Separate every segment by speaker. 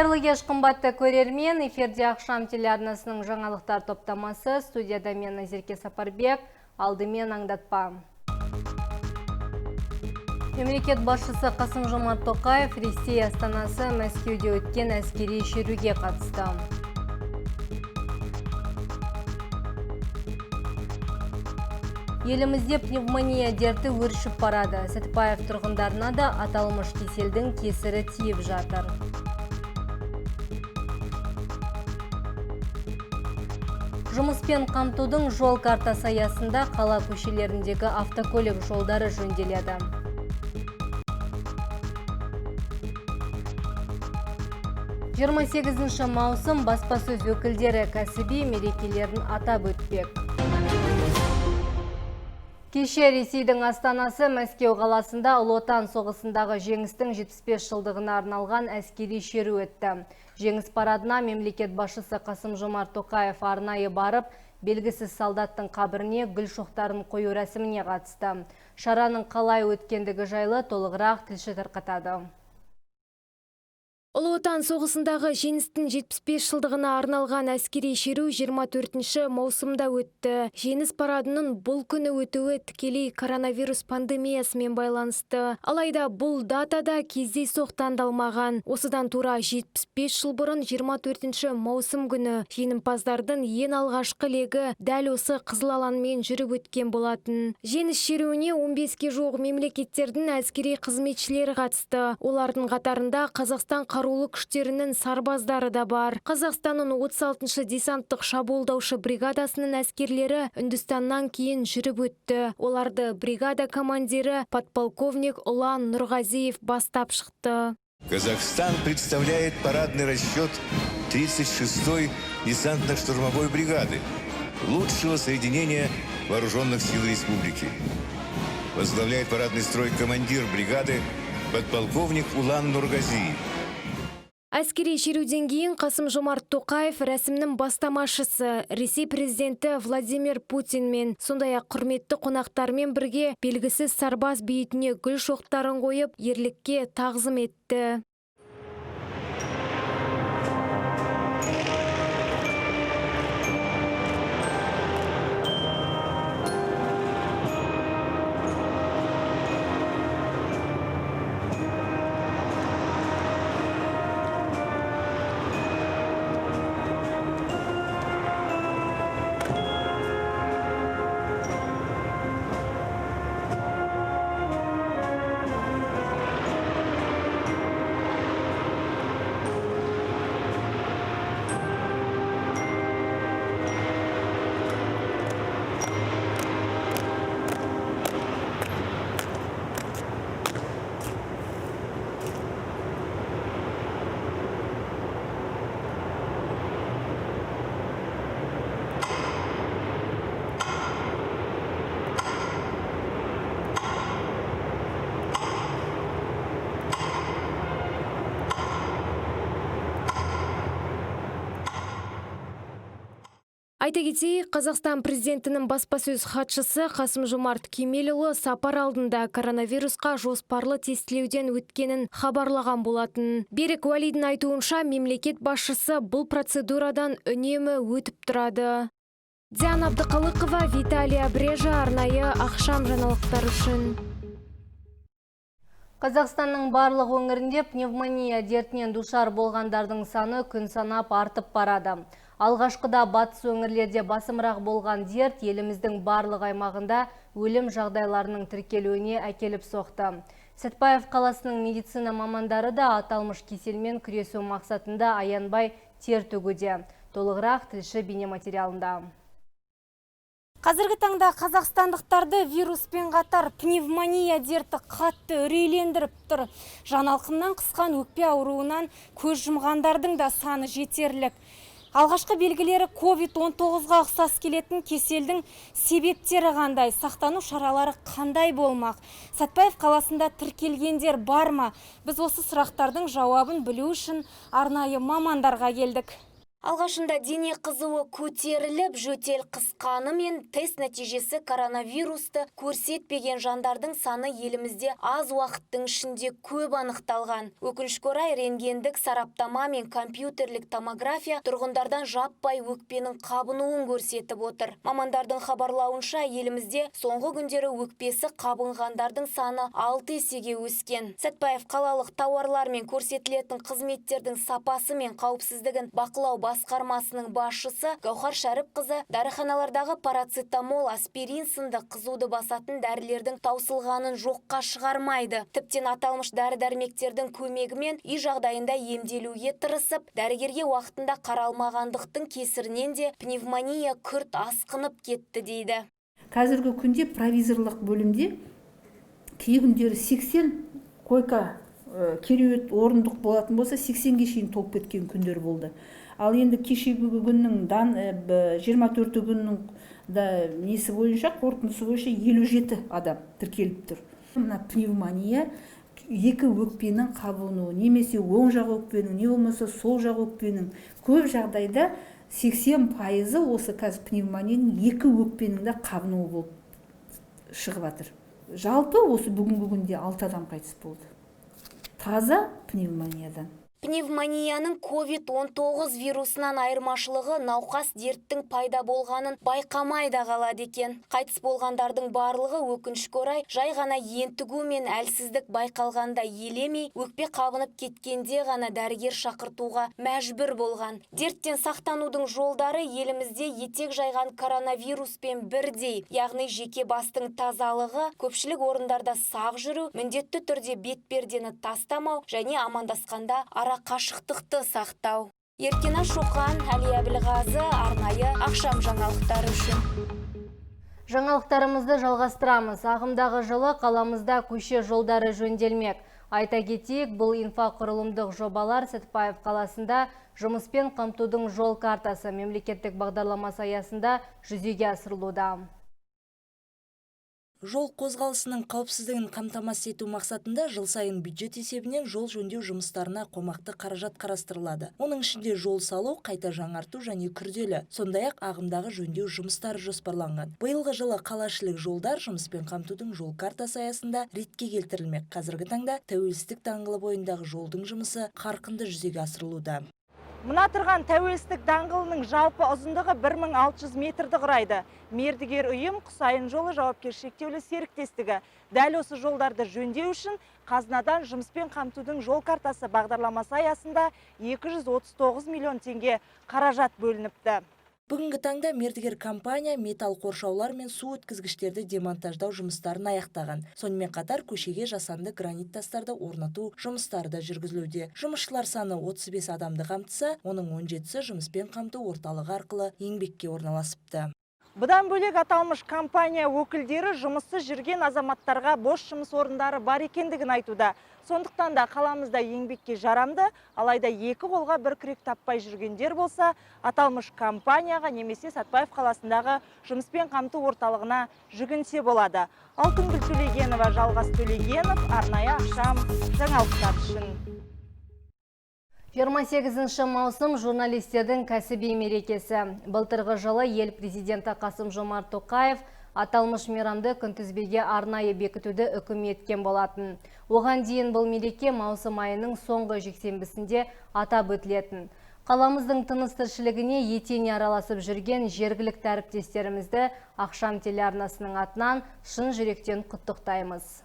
Speaker 1: Қайырлы кеш қымбатты көрермен, эфирде Ақшам телеарнасының жаңалықтар топтамасы, студияда мен Назерке Сапарбек, алдымен аңдатпа. Мемлекет басшысы Қасым-Жомарт Тоқаев Ресей астанасы Мәскеуде өткен әскери шеруге қатысты. Елімізде пневмония дерті өршіп барады. Сәтпаев тұрғындарына да аталмыш кеселдің кесірі тиіп жатыр. Жұмыспен қамтудың жол картасы аясында қала көшелеріндегі автокөлік жолдары жөнделеді. Жиырма 28 маусым баспасөз өкілдері кәсіби мерекелерін атап өтпек. Кеше Ресейдің астанасы Мәскеу қаласында Ұлы Отан соғысындағы жеңістің 75 жылдығына арналған әскери шеру өтті. Жеңіс парадына мемлекет басшысы Қасым-Жомарт Тоқаев арнайы барып, белгісіз солдаттың қабіріне гүл шоқтарын қою рәсіміне қатысты. Шараның қалай өткендігі жайлы толығырақ тілші тарқатады.
Speaker 2: Ұлы Отан соғысындағы жеңістің 75 жылдығына арналған әскери шеру 24 маусымда өтті. Жеңіс парадының бұл күні өтуі тікелей коронавирус пандемиясымен байланысты. Алайда бұл датада кездейсоқ таңдалмаған. Осыдан тура 75 жыл бұрын 24 маусым күні жеңімпаздардың ең алғашқы легі дәл осы қызыл алаңмен жүріп өткен болатын. Жеңіс шеруіне 15-ке жуық мемлекеттердің әскери қызметшілері қатысты. Олардың қатарында Қазақстан қарулы күштерінің сарбаздары да бар. Қазақстанның 36-шы десанттық шабуылдаушы бригадасының әскерлері Үндістаннан кейін жүріп өтті. Оларды бригада командирі подполковник Ұлан Нұрғазиев бастап шықты.
Speaker 3: Казахстан представляет парадный расчет 36-й десантно-штурмовой бригады, лучшего соединения вооруженных сил республики. Возглавляет парадный строй командир бригады подполковник Ұлан Нұрғазиев.
Speaker 2: Әскери шеруден кейін Қасым-Жомарт Тоқаев рәсімнің бастамашысы Ресей президенті Владимир Путинмен, сондай-ақ құрметті қонақтармен бірге белгісіз сарбаз бейітіне гүл шоқтарын қойып, ерлікке тағзым етті. Айта кетейік, Қазақстан президентінің баспасөз хатшысы Қасым-Жомарт Кемелұлы сапар алдында коронавирусқа жоспарлы тестілеуден өткенін хабарлаған болатын. Берік Уәлидің айтуынша, мемлекет басшысы бұл процедурадан үнемі өтіп тұрады. Диана Абдықалықова, Виталия Брежа, арнайы Ақшам жаңалықтар үшін.
Speaker 1: Қазақстанның барлық өңірінде пневмония дертінен душар болғандардың саны күн санап артып барады. Алғашқыда батыс өңірлерде басымырақ болған дерт еліміздің барлық аймағында өлім жағдайларының тіркелуіне әкеліп соқты. Сәтпаев қаласының медицина мамандары да аталмыш кеселмен күресу мақсатында аянбай тер төгуде. Толығырақ тілші бейнематериалында.
Speaker 4: Қазіргі таңда қазақстандықтарды вируспен қатар пневмония дерті қатты үрейлендіріп тұр. Жаналқымнан қысқан өкпе ауруынан көз жұмғандардың да саны жетерлік. Алғашқы белгілері COVID-19-ға ұқсас келетін кеселдің себептері қандай, сақтану шаралары қандай болмақ? Сәтпаев қаласында тіркелгендер бар ма? Біз осы сұрақтардың жауабын білу үшін арнайы мамандарға келдік.
Speaker 2: Алғашында дене қызуы көтеріліп, жөтел қысқаны мен тест нәтижесі коронавирусты көрсетпеген жандардың саны елімізде аз уақыттың ішінде көп анықталған. Өкінішке орай рентгендік сараптама мен компьютерлік томография тұрғындардан жаппай өкпенің қабынуын көрсетіп отыр. Мамандардың хабарлауынша елімізде соңғы күндері өкпесі қабынғандардың саны 6 есеге өскен. Сәтпаев қалалық тауарлар мен көрсетілетін қызметтердің сапасы мен қауіпсіздігін бақылау басқармасының басшысы Гаухар Шәріпқызы дәріханалардағы парацетамол, аспирин сынды қызуды басатын дәрілердің таусылғанын жоққа шығармайды. Тіптен аталмыш дәрі-дәрмектердің көмегімен үй жағдайында емделуге тырысып, дәрігерге уақытында қаралмағандықтың кесірінен де пневмония күрт асқынып кетті дейді.
Speaker 5: Қазіргі күнде провизорлық бөлімде кей күндері 80 койка кереует орындық болатын болса 80-ге шейін толып кеткен күндер болды. Ал енді кешегі күннің 24 күннің несі бойынша, қорытындысы бойынша 57 адам тіркеліп тұр. Мына пневмония екі өкпенің қабынуы, немесе оң жақ өкпенің, не болмаса сол жақ өкпенің көп жағдайда 80% осы қазір пневмонияның екі өкпенің де қабынуы болып шығып жатыр. Жалпы осы бүгінгі күнде 6 адам қайтыс болды. Таза пневмониядан.
Speaker 2: Пневмонияның COVID-19 вирусынан айырмашылығы науқас дерттің пайда болғанын байқамай да қалады екен. Қайтыс болғандардың барлығы өкінішке орай жай ғана ентігу мен әлсіздік байқалғанда елемей, өкпе қабынып кеткенде ғана дәрігер шақыртуға мәжбүр болған. Дерттен сақтанудың жолдары елімізде етек жайған коронавируспен бірдей, яғни жеке бастың тазалығы, көпшілік орындарда сақ жүру, міндетті түрде бетпердені тастамау және амандасқанда қашықтықты сақтау. Еркена Шоқан, Әлия Білғазы, арнайы ақшам жаңалықтары үшін.
Speaker 1: Жаңалықтарымызды жалғастырамыз. Ағымдағы жылы қаламызда көше жолдары жөнделмек. Айта кетейік, бұл инфрақұрылымдық жобалар Сәтпаев қаласында жұмыспен қамтудың жол картасы мемлекеттік бағдарламасы аясында жүзеге асырылуда.
Speaker 6: Жол қозғалысының қауіпсіздігін қамтамасыз ету мақсатында жыл сайын бюджет есебінен жол жөндеу жұмыстарына қомақты қаражат қарастырылады. Оның ішінде жол салу, қайта жаңарту және күрделі, сондай-ақ ағымдағы жөндеу жұмыстары жоспарланған. Биылғы жылы қалашілік жолдар жұмыспен қамтудың жол картасы аясында ретке келтірілмек. Қазіргі таңда Тәуелсіздік даңғылы бойындағы жолдың жұмысы қарқынды жүзеге асырылуда.
Speaker 7: Мына тұрған Тәуелсіздік даңғылының жалпы ұзындығы 1600 метрді құрайды. Мердігер ұйым Құсайын жолы жауапкершілігі шектеулі серіктестігі. Дәл осы жолдарды жөндеу үшін қазынадан жұмыспен қамтудың жол картасы бағдарламасы аясында 239 миллион теңге қаражат бөлініпті.
Speaker 6: Бүгінгі таңда мердігер компания металл қоршаулар мен су өткізгіштерді демонтаждау жұмыстарын аяқтаған. Сонымен қатар көшеге жасанды гранит тастарды орнату жұмыстары да жүргізілуде. Жұмысшылар саны 35 адамды қамтыса, оның 17-сі жұмыспен қамту орталығы арқылы еңбекке орналасыпты.
Speaker 7: Бұдан бөлек аталмыш компания өкілдері жұмыссыз жүрген азаматтарға бос жұмыс орындары бар екендігін айтуда. Сондықтан да қаламызда еңбекке жарамды, алайда екі қолға бір күрек таппай жүргендер болса, аталмыш компанияға немесе Сәтпаев қаласындағы жұмыспен қамту орталығына жүгінсе болады. Алтынгүл Төлегенова, Жалғас Төлегенов, арнайы ақшам жаңалықтар үшін.
Speaker 1: 28 маусым журналистердің кәсіби мерекесі. Былтырғы жылы ел президенті Қасым-Жомарт Тоқаев аталмыш мейрамды күнтізбеге арнайы бекітуді үкім еткен болатын. Оған дейін бұл мереке маусым айының соңғы жексенбісінде атап өтілетін. Қаламыздың тыныс-тіршілігіне етене араласып жүрген жергілікті әріптестерімізді Ақшам телеарнасының атынан шын жүректен құттықтаймыз.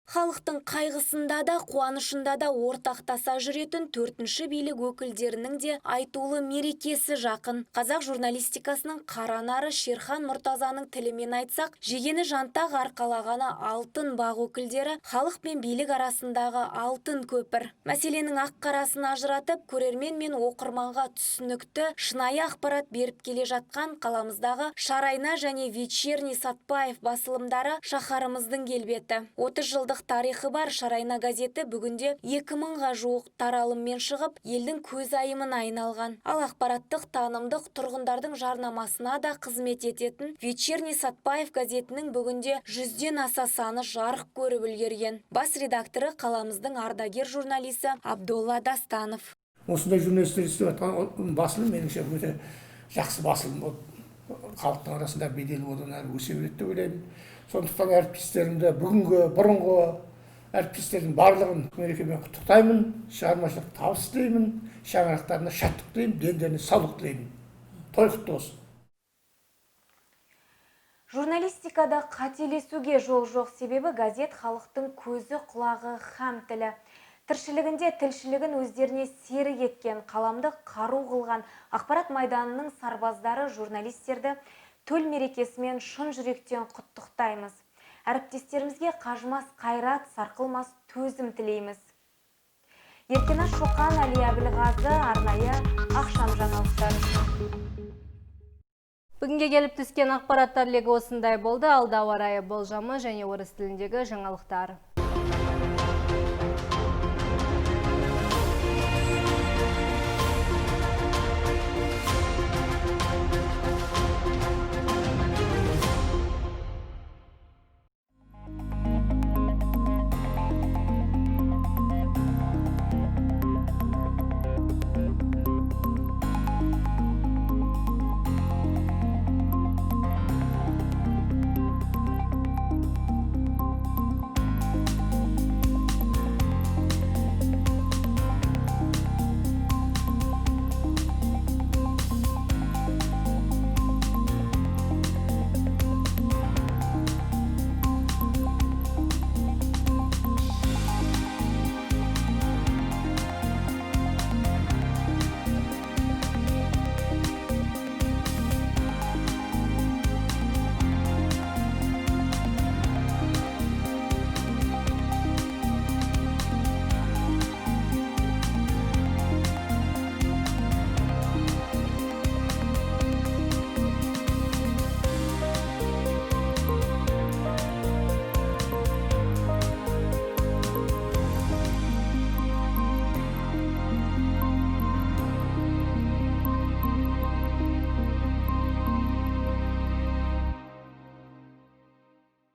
Speaker 2: Халықтың қайғысында да, қуанышында да ортақтаса жүретін 4-ші билік өкілдерінің де айтулы мерекесі жақын. Қазақ журналистикасының қаранары Шерхан Мұртазаның тілімен айтсақ, жегені жантақ арқалағаны алтын бақ өкілдері халық пен билік арасындағы алтын көпір. Мәселенің ақ-қарасын ажыратып, көрермен мен оқырманға түсінікті, шынайы ақпарат беріп келе жатқан қаламыздағы Шарайна және Вечерний Сәтпаев басылымдары шаһарымыздың келбеті. 30 жылдық тарихы бар Шарайна газеті бүгінде 2000-ға жуық таралыммен шығып, елдің көзайымына айналған. Ал ақпараттық танымдық тұрғындардың жарнамасына да қызмет ететін Вечерний Сәтпаев газетінің бүгінде 100-ден аса саны жарық көріп үлгерген. Бас редакторы қаламыздың ардагер журналисі Абдолла Дастанов.
Speaker 8: осындай журналистер істеп жатқан басылым меніңше өте жақсы басылым болып халықтың арасында беделі одан әрі өсе береді деп ойлаймын. Сондықтан әріптестерімді бұрынғы әріптестердің барлығын мерекемен құттықтаймын, шығармашылық табыс тілеймін, шаңырақтарына шаттық тілеймін, дендеріне саулық тілеймін. Той құтты болсын.
Speaker 2: Журналистикада қателесуге жол жоқ, себебі газет халықтың көзі, құлағы һәм тілі. Тіршілігінде тілшілігін өздеріне серік еткен, қаламды қару қылған ақпарат майданының сарбаздары журналистерді төл мерекесімен шын жүректен құттықтаймыз. Әріптестерімізге қажымас қайрат, сарқылмас төзім тілейміз. Еркенаш Шоқан, Әли Әбілғазы, арнайы ақшам жаңалықтар.
Speaker 1: Бүгінге келіп түскен ақпараттар легі осындай болды. Алда ауа райы болжамы және орыс тіліндегі жаңалықтар.